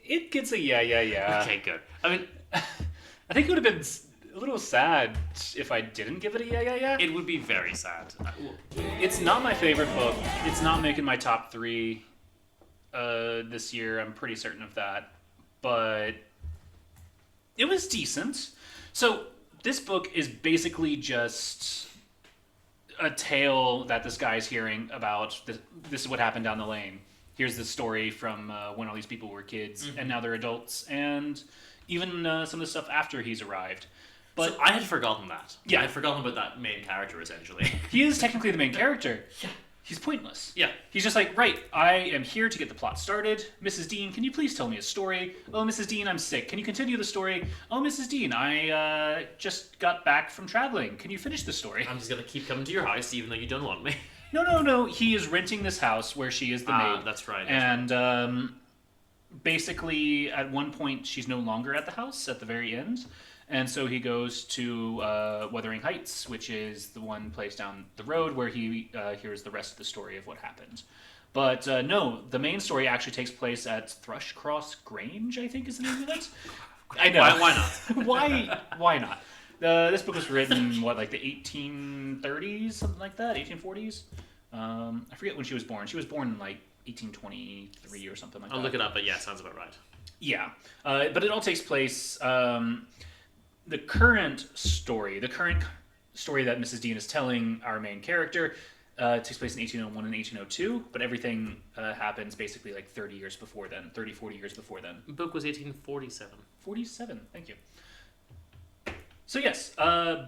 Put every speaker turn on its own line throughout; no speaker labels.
It gets a yeah.
Okay, good. I mean,
I think it would have been a little sad if I didn't give it a yeah.
it would be very sad.
It's not my favorite book. It's not making my top three this year. I'm pretty certain of that. But it was decent. So this book is basically just a tale that this guy's hearing about. This is what happened down the lane. Here's the story from when all these people were kids, and now they're adults, and even some of the stuff after he's arrived. But
So I had forgotten that.
Yeah.
I had forgotten about that main character, essentially.
he is technically the main character.
Yeah.
He's pointless.
Yeah.
He's just like, right, I am here to get the plot started. Mrs. Dean, can you please tell me a story? Oh, Mrs. Dean, I'm sick. Can you continue the story? Oh, Mrs. Dean, I just got back from traveling. Can you finish the story?
I'm just going to keep coming to your house, even though you don't want me.
No. He is renting this house where she is the maid.
That's right.
And basically, at one point, she's no longer at the house at the very end. And so he goes to Wuthering Heights, which is the one place down the road where he hears the rest of the story of what happened. But no, the main story actually takes place at Thrushcross Grange, I think is the name of it. I know.
Why not?
Why not? This book was written, like the 1830s, something like that, 1840s? I forget when she was born. She was born in, like, 1823 or something like that.
I'll look it up, but yeah, sounds about right.
Yeah. But it all takes place... the current story that Mrs. Dean is telling our main character takes place in 1801 and 1802, but everything happens basically like 30 years before then, 30, 40 years before then.
The book was 1847.
47, thank you. So yes, I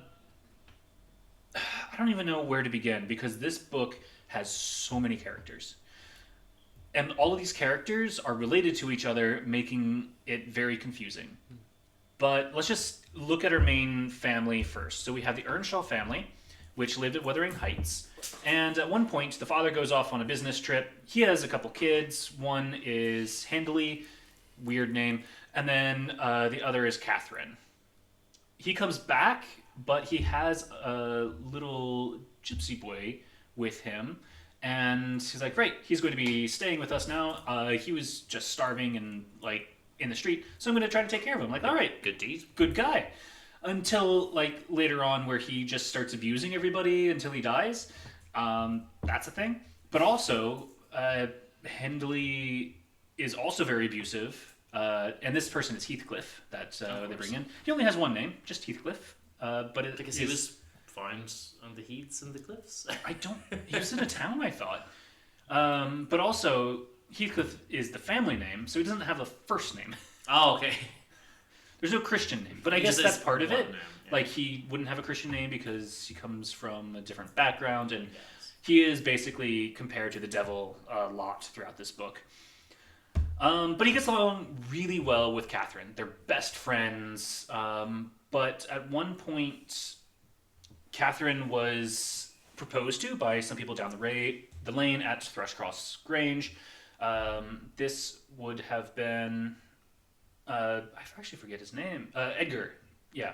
don't even know where to begin because this book has so many characters. And all of these characters are related to each other, making it very confusing. But let's just look at our main family first. So we have the Earnshaw family, which lived at Wuthering Heights. And at one point, the father goes off on a business trip. He has a couple kids. One is Handley, weird name. And then the other is Catherine. He comes back, but he has a little gypsy boy with him. And he's like, great, he's going to be staying with us now. He was just starving and, like, in the street, so I'm going to try to take care of him. Like, all right,
Good deed.
good guy. Until, like, later on where he just starts abusing everybody until he dies. That's a thing. But also, Hendley is also very abusive. And this person is Heathcliff that they bring in. He only has one name, just Heathcliff. But it
Because he was found on the heaths and the cliffs.
he was in a town, I thought. But also, Heathcliff is the family name, so he doesn't have a first name.
Oh, okay.
There's no Christian name, but I
He
guess
just
that's
is
part of
one
it.
name, yeah.
Like, he wouldn't have a Christian name because he comes from a different background, and
Yes.
he is basically compared to the devil a lot throughout this book. But he gets along really well with Catherine. They're best friends, but at one point, Catherine was proposed to by some people down the lane at Thrushcross Grange. This would have been... I actually forget his name. Edgar. Yeah.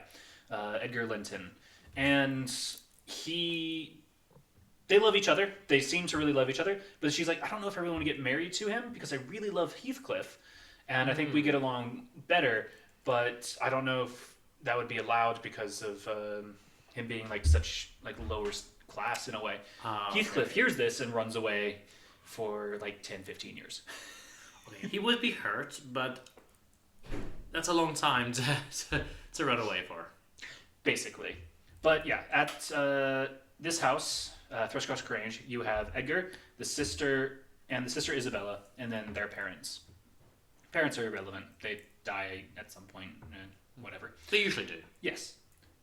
Edgar Linton. And they love each other. They seem to really love each other. But she's like, I don't know if I really want to get married to him because I really love Heathcliff. And I think we get along better. But I don't know if that would be allowed because of him being like such like lower class in a way. Heathcliff hears this and runs away for like 10, 15 years.
Okay. He would be hurt, but that's a long time to run away for.
Basically. But yeah, at this house, Thrushcross Grange, you have Edgar, the sister Isabella, and then their parents. Parents are irrelevant. They die at some point, whatever.
They usually do.
Yes.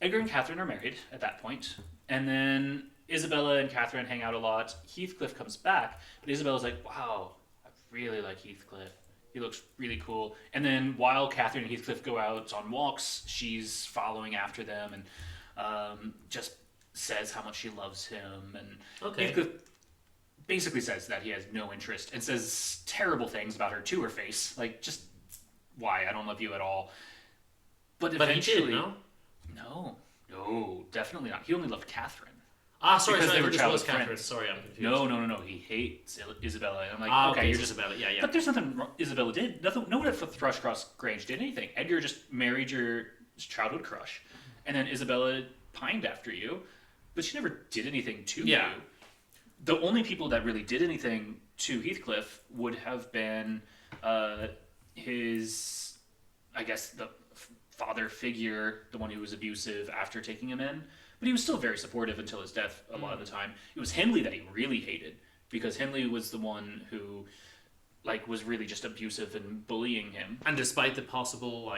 Edgar and Catherine are married at that point, and then Isabella and Catherine hang out a lot. Heathcliff comes back, but Isabella's like, wow, I really like Heathcliff. He looks really cool. And then while Catherine and Heathcliff go out on walks, she's following after them and just says how much she loves him. And
Okay.
Heathcliff basically says that he has no interest and says terrible things about her to her face. Like, just, why? I don't love you at all. But
But he
eventually...
did, no?
No, definitely not. He only loved Catherine.
Sorry,
because
sorry,
they were
this
childhood
was Catherine.
friends.
Sorry, I'm confused.
No. He hates Isabella. And I'm like, okay,
okay,
you're
it's
just.
Isabella. Yeah, yeah.
But there's nothing Isabella did. Nothing. No one at Thrushcross Grange did anything. Edgar just married your childhood crush, and then Isabella pined after you, but she never did anything to
Yeah.
you. The only people that really did anything to Heathcliff would have been his, I guess, the father figure, the one who was abusive after taking him in. But he was still very supportive until his death a lot of the time. It was Henley that he really hated, because Henley was the one who was really just abusive and bullying him.
And despite the possible,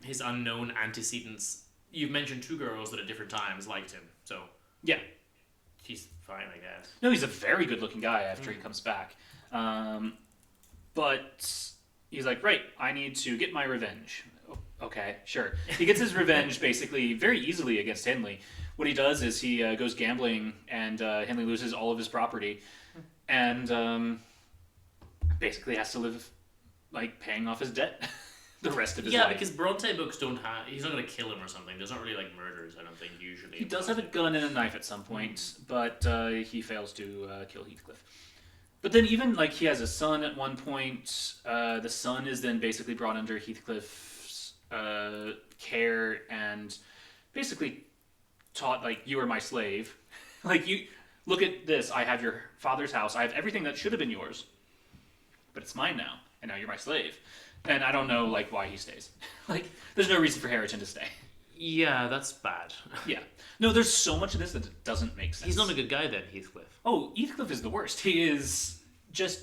his unknown antecedents, you've mentioned 2 girls that at different times liked him. So
Yeah.
he's fine, I guess.
No, he's a very good-looking guy after he comes back. But he's like, right, I need to get my revenge. Okay, sure. He gets his revenge basically very easily against Henley. What he does is he goes gambling, and Henley loses all of his property, and basically has to live paying off his debt the rest of his life.
Yeah, because Bronte books don't have... He's not going to kill him or something. There's not really, murders, I don't think, usually.
He does have a gun and a knife at some point, but he fails to kill Heathcliff. But then even, he has a son at one point. The son is then basically brought under Heathcliff's care and basically taught, you are my slave. You look at this. I have your father's house. I have everything that should have been yours, but it's mine now, and now you're my slave. And I don't know, why he stays. There's no reason for Hareton to stay.
Yeah, that's bad.
Yeah. No, there's so much of this that it doesn't make sense.
He's not a good guy then, Heathcliff.
Oh, Heathcliff is the worst. He is just...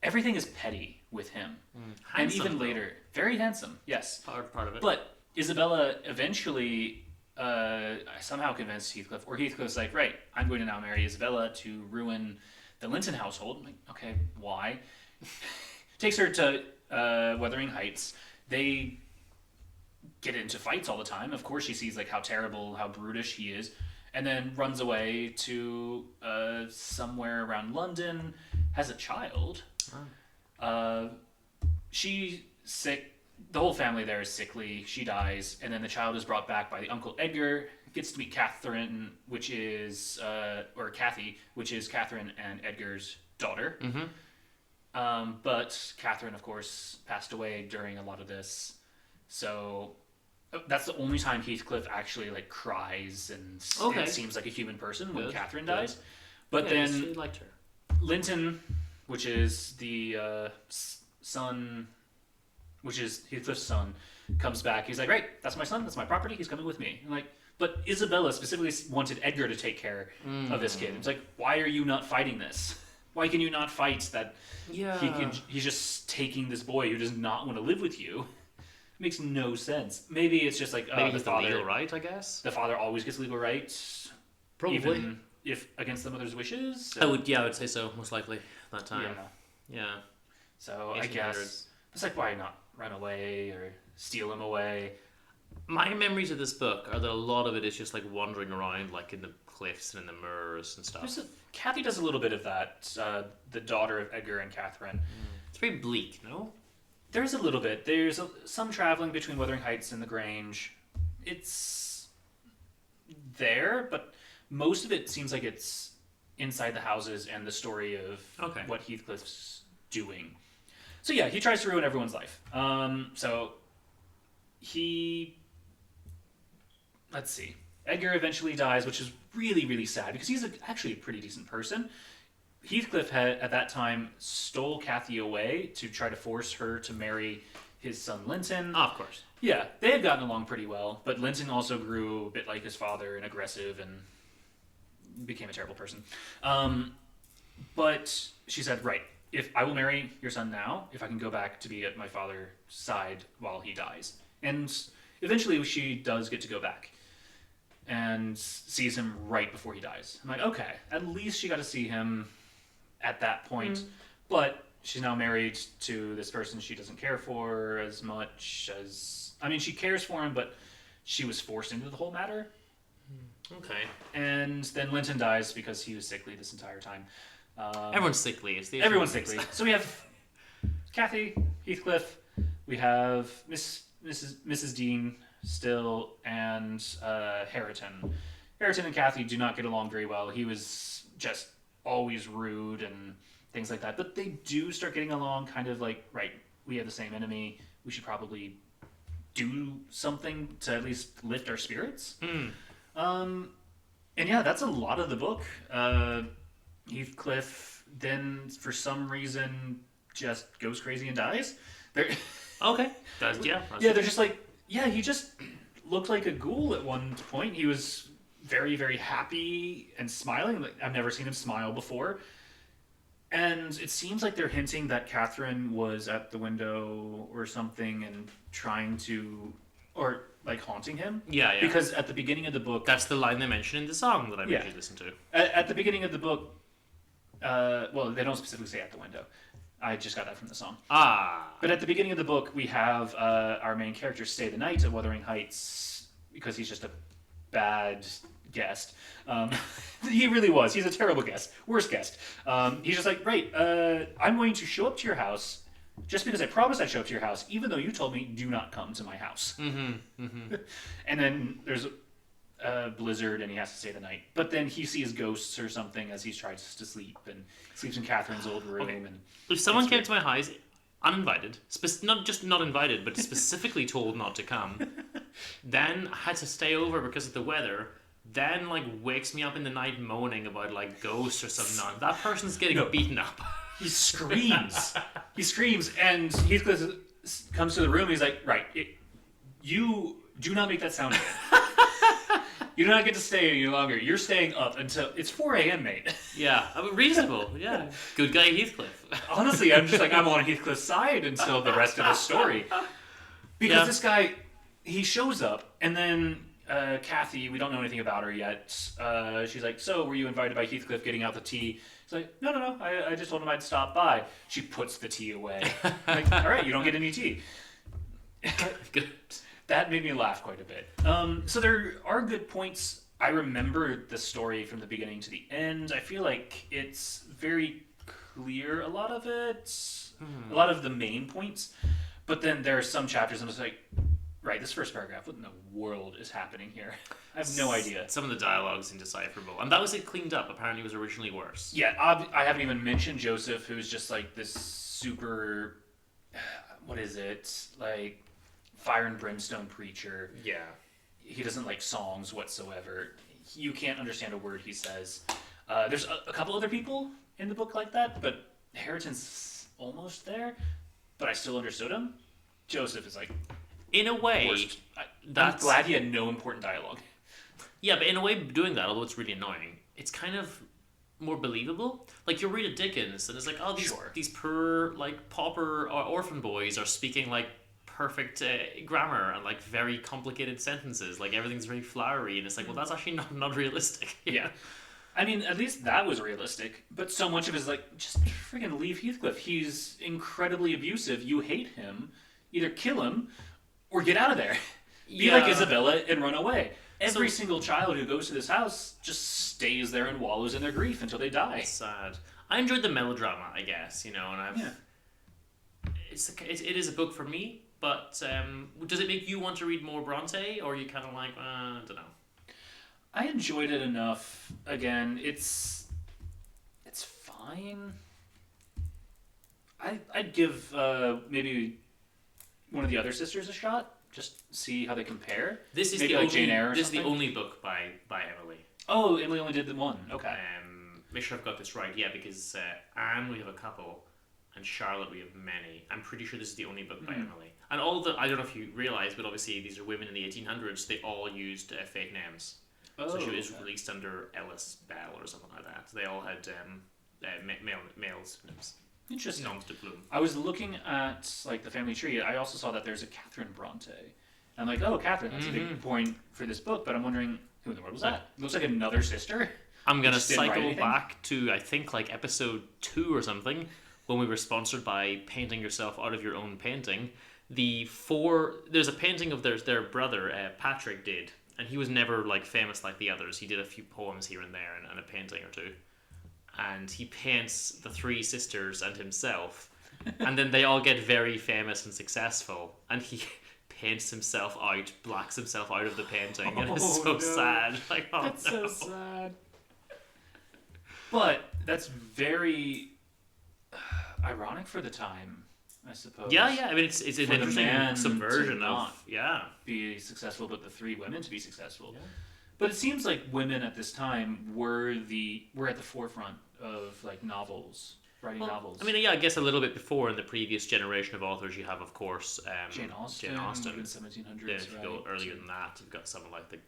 Everything is petty with him. And even later. Very handsome, yes.
Part of it.
But Isabella eventually somehow convinced Heathcliff, or Heathcliff's like, right, I'm going to now marry Isabella to ruin the Linton household. I'm like, okay, why? Takes her to Wuthering Heights. They get into fights all the time. Of course, she sees how terrible, how brutish he is, and then runs away to somewhere around London. Has a child. She's sick. The whole family there is sickly. She dies, and then the child is brought back by the Uncle Edgar. Gets to meet Catherine, which is or Kathy, which is Catherine and Edgar's daughter.
Mm-hmm.
But Catherine, of course, passed away during a lot of this. So that's the only time Heathcliff actually cries and it seems like a human person when Catherine dies. But then
he liked her.
Linton, which is the son, which is Heathcliff's son, comes back. He's like, right, that's my son, that's my property, he's coming with me. And but Isabella specifically wanted Edgar to take care of this kid. It's like, why are you not fighting this? Why can you not fight that he's just taking this boy who does not want to live with you? It makes no sense. Maybe it's just maybe
the father, legal right, I guess.
The father always gets legal rights.
Probably.
Even if against the mother's wishes.
I would say so, most likely, that time. Yeah.
So I guess it's why not run away or steal him away?
My memories of this book are that a lot of it is just wandering around in the cliffs and in the moors and stuff.
Kathy does a little bit of that. The daughter of Edgar and Catherine.
It's very bleak, no?
There's a little bit. There's some traveling between Wuthering Heights and the Grange. It's there, but most of it seems like it's inside the houses and the story of what Heathcliff's doing. So yeah, he tries to ruin everyone's life. So he... Let's see. Edgar eventually dies, which is really, really sad because he's actually a pretty decent person. Heathcliff had, at that time, stole Kathy away to try to force her to marry his son Linton.
Oh, of course.
Yeah, they had gotten along pretty well, but Linton also grew a bit like his father and aggressive and became a terrible person. But she said, right, if I will marry your son now, if I can go back to be at my father's side while he dies. And eventually she does get to go back and sees him right before he dies. I'm like, okay, at least she got to see him at that point. But she's now married to this person she doesn't care for as much as... I mean, she cares for him, but she was forced into the whole matter.
Okay.
And then Linton dies because he was sickly this entire time.
Everyone's sickly.
Everyone's sickly. So we have Kathy, Heathcliff, we have Mrs. Dean still, and Hareton, Hareton and Kathy do not get along very well. He was just always rude and things like that. But they do start getting along, kind of like, right, we have the same enemy. We should probably do something to at least lift our spirits. And yeah, that's a lot of the book. Heathcliff then, for some reason, just goes crazy and dies. They're,
Okay. That's
yeah, they're just like, yeah, he just looked like a ghoul at one point. He was very, very happy and smiling. Like, I've never seen him smile before. And it seems like they're hinting that Catherine was at the window or something and trying to, or like haunting him.
Yeah.
Because at the beginning of the book,
That's the line they mention in the song that I made
Yeah.
you listen to.
at the beginning of the book, well, they don't specifically say at the window. I just got that from the song.
Ah.
But at the beginning of the book, we have our main character stay the night at Wuthering Heights because he's just a bad guest. He really was. He's a terrible guest. Worst guest. He's just like, right, I'm going to show up to your house just because I promised I'd show up to your house, even though you told me do not come to my house. And then there's a blizzard and he has to stay the night. But then he sees ghosts or something as he tries to sleep and sleeps in Catherine's old room.
Okay.
And
If someone came to my house, uninvited, not just not invited, but specifically told not to come, then had to stay over because of the weather, then like wakes me up in the night moaning about like ghosts or something, that person's getting beaten up.
he screams. He screams, and Heathcliff comes to the room. And he's like, "Right, you do not make that sound again. You do not get to stay any longer. You're staying up until it's 4 a.m., mate."
Yeah, I mean, reasonable. Yeah, good guy Heathcliff.
Honestly, I'm just like, I'm on Heathcliff's side until the rest of the story, because this guy, he shows up, and then Kathy, we don't know anything about her yet. She's like, "So, were you invited by Heathcliff getting out the tea?" He's like, No. I just told him I'd stop by." She puts the tea away. Like, all right, you don't get any tea.
Good.
That made me laugh quite a bit. So there are good points. I remember the story from the beginning to the end. I feel like it's very clear, a lot of it. A lot of the main points. But then there are some chapters I'm just like, right, this first paragraph, what in the world is happening here? I have no idea.
Some of the dialogue's indecipherable. And that was it cleaned up. Apparently it was originally worse.
Yeah, I haven't even mentioned Joseph, who's just like this super, what is it? Like, fire and brimstone preacher.
Yeah.
He doesn't like songs whatsoever. You can't understand a word he says. There's a couple other people in the book like that, but Hareton's almost there, but I still understood him. Joseph is like,
In a way,
worst. I'm
that's...
glad he had no important dialogue.
Yeah, but in a way, doing that, although it's really annoying, it's kind of more believable. Like, you read a Dickens, and it's like, oh, these poor, like, pauper or orphan boys are speaking, like, perfect grammar and, like, very complicated sentences. Like, everything's very flowery, and it's like, well, that's actually not realistic.
Yeah. I mean, at least that was realistic, but so much of it is like, just freaking leave Heathcliff. He's incredibly abusive. You hate him. Either kill him or get out of there. Be like Isabella and run away. Every single child who goes to this house just stays there and wallows in their grief until they die.
Sad. I enjoyed the melodrama, I guess, you know, and it is a book for me, but does it make you want to read more Bronte, or are you kind of like, I don't know?
I enjoyed it enough. Again, it's fine. I'd give maybe one of the other sisters a shot. Just see how they compare.
This is
maybe
the
like
only
Jane Eyre or
this is the
something?
only book by Emily.
Oh, Emily only did the one. Okay.
Make sure I've got this right. Yeah, because Anne we have a couple, and Charlotte we have many. I'm pretty sure this is the only book by Emily. And all the I don't know if you realize, but obviously these are women in the 1800s. They all used fake names. So she was released under Ellis Bell or something like that. They all had males names.
Interesting.
Noms de plume.
I was looking at like the family tree. I also saw that there's a Catherine Bronte. I'm like, oh, Catherine, that's a big point for this book. But I'm wondering, who in the world was that? Looks like another sister.
I'm gonna
Just didn't write
cycle
anything?
back to I think like episode 2 or something when we were sponsored by Painting Yourself Out of Your Own Painting. There's a painting of their brother Patrick did, and he was never like famous like the others. He did a few poems here and there and a painting or two. And he paints the 3 sisters and himself, and then they all get very famous and successful. And he paints himself out, blacks himself out of the painting, and it's
Oh,
so
no.
sad. Like, oh
That's
no.
so sad. But that's very ironic for the time, I suppose.
Yeah, yeah. I mean, it's an
For the
interesting
man to
subversion
not
of
be successful, but the 3 women to be successful.
Yeah.
But it seems like women at this time were at the forefront of like novels, writing novels.
I mean, yeah, I guess a little bit before in the previous generation of authors, you have, of course,
Jane Austen,
Jane Austen.
in the 1700s.
Then if you go
right?
earlier than that, you've got someone like the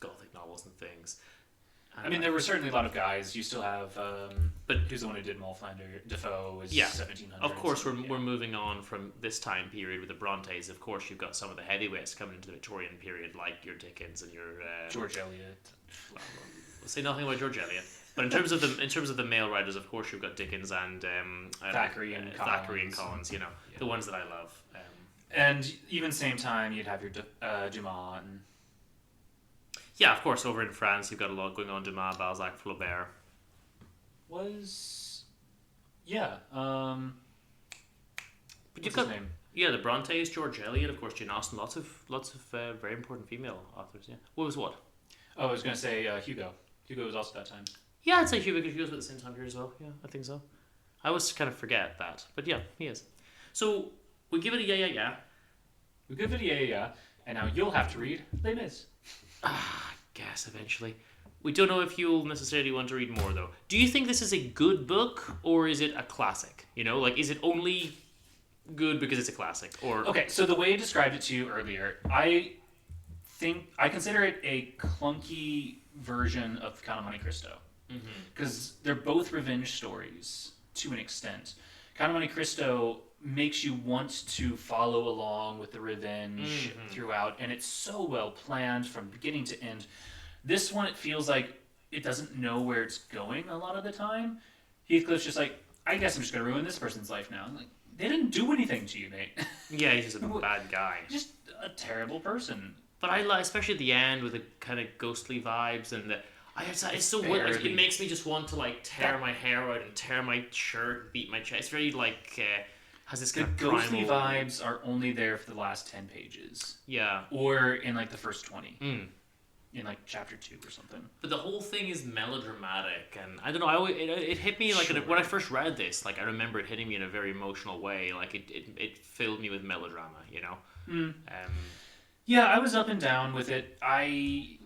Gothic novels and things.
I mean, there were certainly a lot of guys. You still have,
but
who's the one who did Mollflander? Defoe was
yeah,
1700s.
of course, we're moving on from this time period with the Brontes. Of course, you've got some of the heavyweights coming into the Victorian period, like your Dickens and your
George Eliot.
Well, we'll say nothing about George Eliot. But in terms of the male writers, of course, you've got Dickens and
Thackeray and
Collins. You know, the ones that I love.
And even same time, you'd have your Dumas. And
yeah, of course, over in France, you've got a lot going on. Dumas, Balzac, Flaubert.
Yeah.
But
What's
you've
his
got
name?
yeah, the Brontes, George Eliot, of course, Jane Austen, lots of very important female authors. Yeah, what was what?
Oh, I was going to say Hugo. Hugo was also that time.
Yeah, I'd say Hugo was at the same time period as well. Yeah, I think so. I always kind of forget that, but yeah, he is. So we give it a yeah.
We give it a yeah. And now you'll have to read Les Mis.
I guess eventually. We don't know if you'll necessarily want to read more though. Do you think this is a good book or is it a classic? You know, like is it only good because it's a classic? Or
Okay, so the way I described it to you earlier, I consider it a clunky version of Count of Monte Cristo. Because they're both revenge stories to an extent. Count of Monte Cristo makes you want to follow along with the revenge throughout, and it's so well planned from beginning to end. This one, it feels like it doesn't know where it's going a lot of the time. Heathcliff's just like, I guess I'm just going to ruin this person's life now. I'm like, they didn't do anything to you, mate.
yeah, he's just a bad guy.
Just a terrible person.
But I like, especially at the end with the kind of ghostly vibes and it's so weird. Like, it makes me just want to like tear my hair out and tear my shirt, beat my chest. It's very like has this kind of
ghostly
primal
vibes are only there for the last 10 pages.
Yeah.
Or in like the first 20. In like chapter 2 or something.
But the whole thing is melodramatic, and I don't know. It hit me like when I first read this. Like I remember it hitting me in a very emotional way. Like it filled me with melodrama. You know.
Yeah, I was up and down with it. I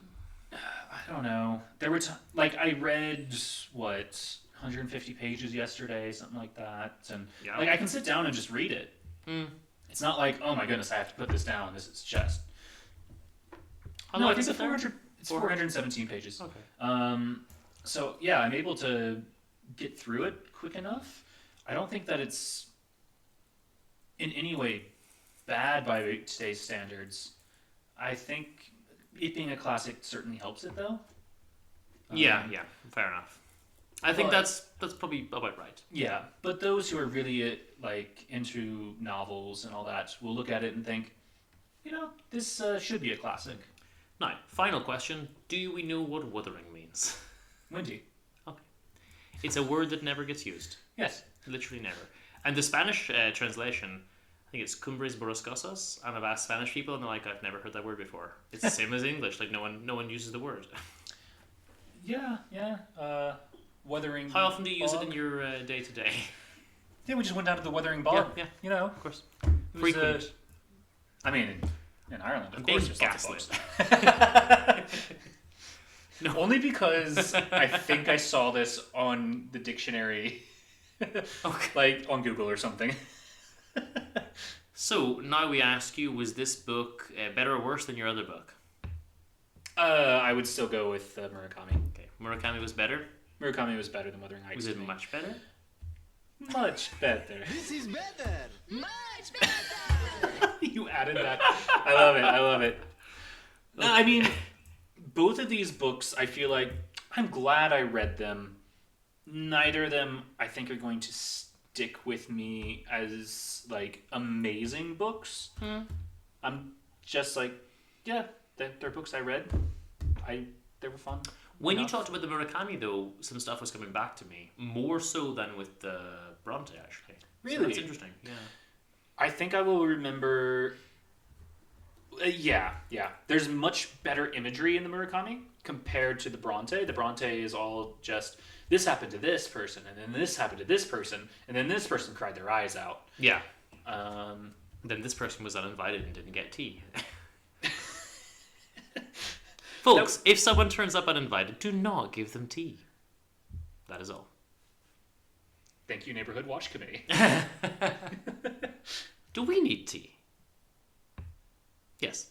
don't know. There were like I read 150 pages yesterday, something like that, and like I can sit down and just read it. It's not like, oh my goodness, I have to put this down. This is just. No, I think it's 417 pages.
Okay.
So yeah, I'm able to get through it quick enough. I don't think that it's in any way bad by today's standards. I think it being a classic certainly helps it though.
Yeah, fair enough. I think that's probably about right.
Yeah, but those who are really like into novels and all that will look at it and think, you know, this should be a classic.
Now, final question: do we know what wuthering means?
Windy.
Okay, it's a word that never gets used.
Yes,
literally never. And the Spanish translation, I think it's cumbres borrascosas, and I've asked Spanish people, and they're like, "I've never heard that word before." It's the same as English; like no one uses the word.
Yeah. Wuthering.
How often do you use
bog?
it in your day to day?
Yeah, we just went down to the Wuthering Bog.
Yeah.
You know,
Of course.
Frequent. I mean, in Ireland, of course, there's lots of bogs. No. Only because I think I saw this on the dictionary, like on Google or something.
So now we ask you: was this book better or worse than your other book?
I would still go with Murakami.
Okay, Murakami was better.
Murakami was better than Wuthering Heights.
Was it much better?
Much better.
This is better. Much better.
You added that. I love it. No, I mean, both of these books, I feel like I'm glad I read them. Neither of them, I think, are going to stick with me as like amazing books. I'm just like, yeah, they're books I read. They were fun.
When you talked about the Murakami, though, some stuff was coming back to me more so than with the Bronte, actually.
Really?
So that's interesting. Yeah.
I think I will remember Yeah. There's much better imagery in the Murakami compared to the Bronte. The Bronte is all just this happened to this person, and then this happened to this person, and then this person cried their eyes out.
Yeah.
Um,
Then this person was uninvited and didn't get tea. Folks, if someone turns up uninvited, do not give them tea. That is all.
Thank you, Neighborhood Watch Committee.
Do we need tea? Yes.